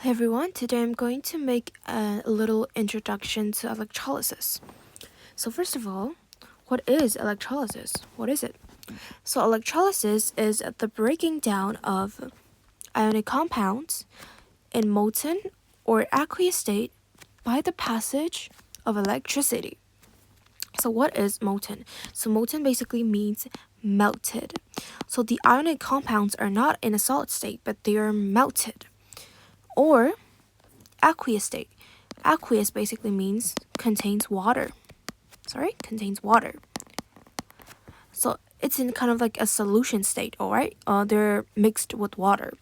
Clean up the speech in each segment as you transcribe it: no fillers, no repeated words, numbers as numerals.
Hey everyone, today I'm going to make a little introduction to electrolysis. So first of all, what is electrolysis? What is it? So electrolysis is the breaking down of ionic compounds in molten or aqueous state by the passage of electricity. So what is molten? So molten basically means melted. So the ionic compounds are not in a solid state, but they are melted. Or aqueous state. Aqueous basically means contains water. Contains water. So it's in kind of like a solution state, alright? They're mixed with water.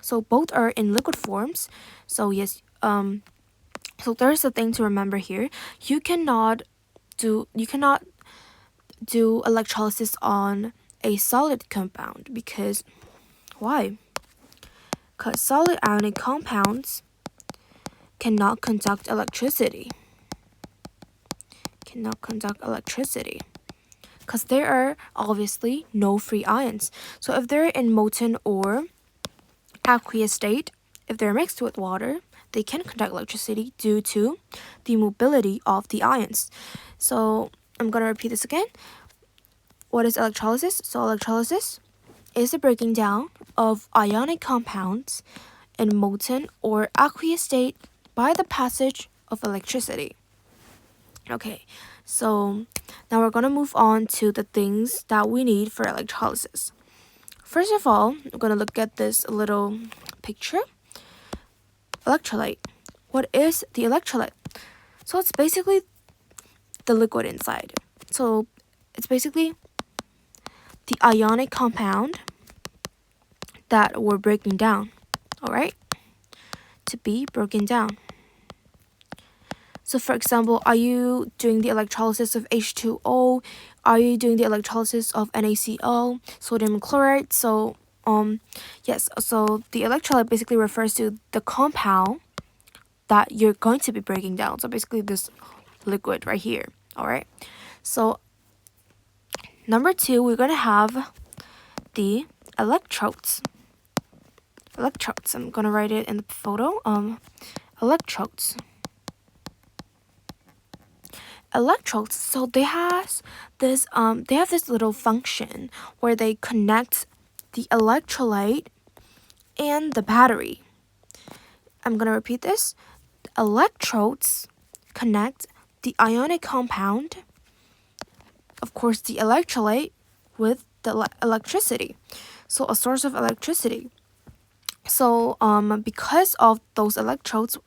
So both are in liquid forms. So yes, so there's a thing to remember here. You cannot do electrolysis on a solid compound because why? Because solid ionic compounds cannot conduct electricity. Because there are obviously no free ions. So if they're in molten or aqueous state, if they're mixed with water, they can conduct electricity due to the mobility of the ions. So I'm going to repeat this again. What is electrolysis? So electrolysis is the breaking down of ionic compounds in molten or aqueous state by the passage of electricity. Okay, so now we're going to move on to the things that we need for electrolysis. First of all, I'm going to look at this little picture. Electrolyte. What is the electrolyte? So it's basically the liquid inside. So it's basically the ionic compound that we're breaking down, alright? To be broken down. So for example, are you doing the electrolysis of H2O? Are you doing the electrolysis of NaCl, sodium chloride? So yes, so the electrolyte basically refers to the compound that you're going to be breaking down. So basically this liquid right here, all right? So number 2, we're going to have the electrodes. Electrodes, I'm going to write it in the photo. Electrodes. Electrodes, so they have this little function where they connect the electrolyte and the battery. I'm gonna repeat this. Electrodes connect the ionic compound, of course the electrolyte, with the electricity, so a source of electricity. So because of those electrodes,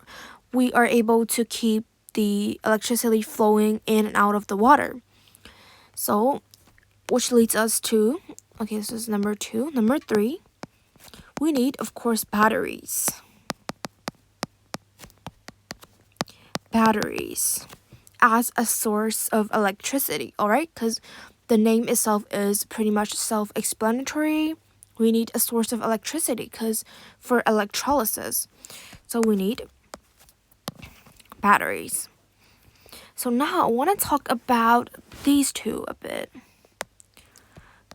we are able to keep the electricity flowing in and out of the water. So, which leads us to, okay, this is number 2. Number 3, we need, of course, batteries. Batteries as a source of electricity, alright? Because the name itself is pretty much self-explanatory. We need a source of electricity because for electrolysis. So we need batteries. So now I want to talk about these two a bit.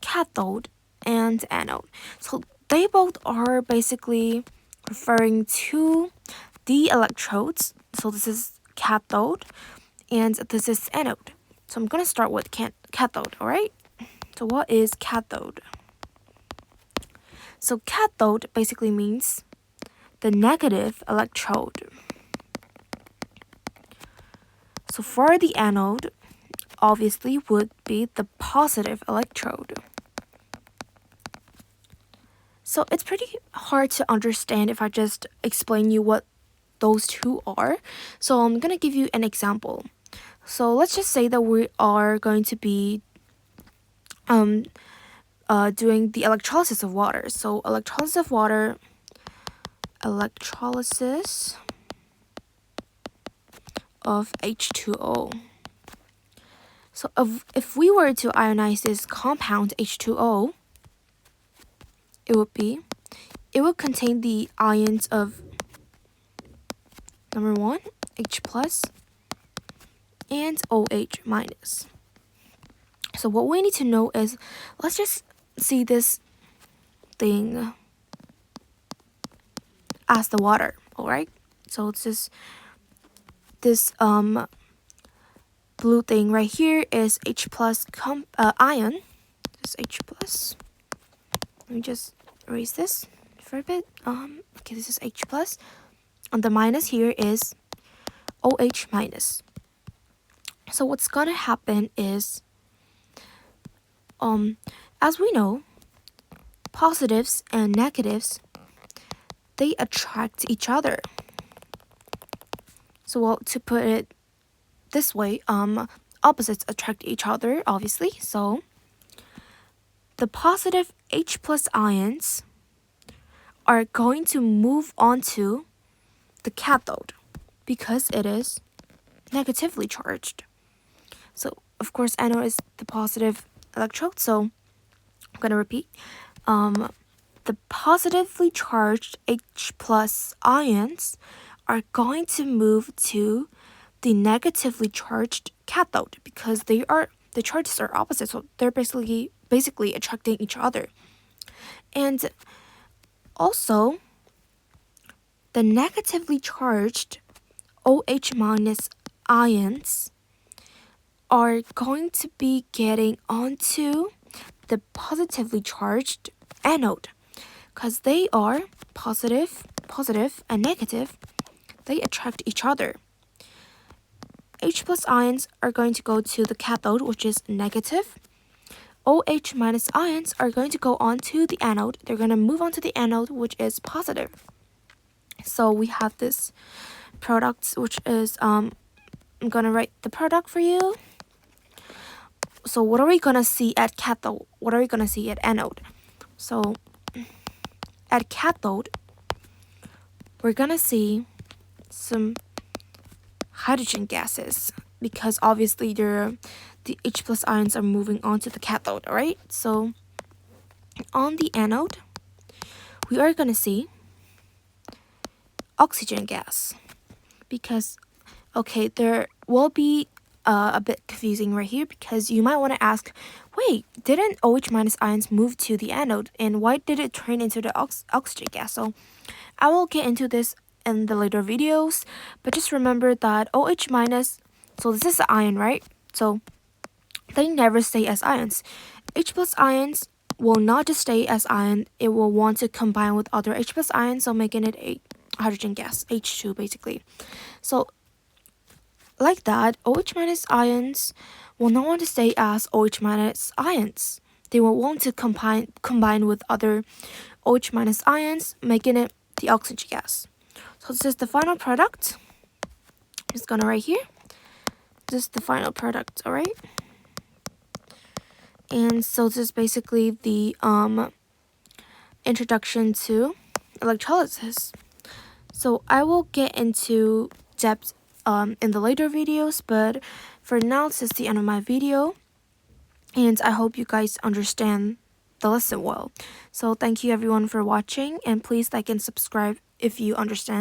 Cathode and anode. So they both are basically referring to the electrodes. So this is cathode and this is anode. So I'm going to start with cathode, all right? So what is cathode? So cathode basically means the negative electrode. So for the anode, obviously would be the positive electrode. So it's pretty hard to understand if I just explain you what those two are. So I'm going to give you an example. So let's just say that we are going to be doing the electrolysis of water. So electrolysis of H2O. So if we were to ionize this compound H2O, it would contain the ions of number 1, H plus, and OH minus. So what we need to know is, let's just see this thing as the water, Alright, so it's this blue thing right here is H plus ion. This H plus. Let me just erase this for a bit. Okay, this is H plus. And the minus here is OH minus. So what's gonna happen is, as we know, positives and negatives, they attract each other. So, well, to put it this way, opposites attract each other, obviously. So the positive H plus ions are going to move onto the cathode because it is negatively charged. So of course anode is the positive electrode, so I'm gonna repeat. The positively charged H plus ions are going to move to the negatively charged cathode because the charges are opposite, so they're basically attracting each other. And also, the negatively charged OH minus ions are going to be getting onto the positively charged anode because they are positive, and negative. They attract each other. H plus ions are going to go to the cathode, which is negative. OH minus ions are going to go on to the anode. They're going to move on to the anode, which is positive. So we have this product, which is, I'm going to write the product for you. So what are we going to see at cathode? What are we going to see at anode? So at cathode, we're going to see some hydrogen gases because obviously the H plus ions are moving on to the cathode, alright? So on the anode, we are going to see oxygen gas because, okay, there will be a bit confusing right here because you might want to ask, wait, didn't OH minus ions move to the anode and why did it turn into the oxygen gas? So I will get into this in the later videos, but just remember that OH minus, so this is the ion, right? So they never stay as ions. H plus ions will not just stay as ion, it will want to combine with other H plus ions, so making it a hydrogen gas, H2 basically. So like that, OH minus ions will not want to stay as OH minus ions. They will want to combine with other OH minus ions, making it the oxygen gas. So this is the final product. I'm just gonna write here. This is the final product, alright? And so this is basically the introduction to electrolysis. So I will get into depth in the later videos, but for now this is the end of my video, and I hope you guys understand the lesson well. So thank you everyone for watching, and please like and subscribe if you understand.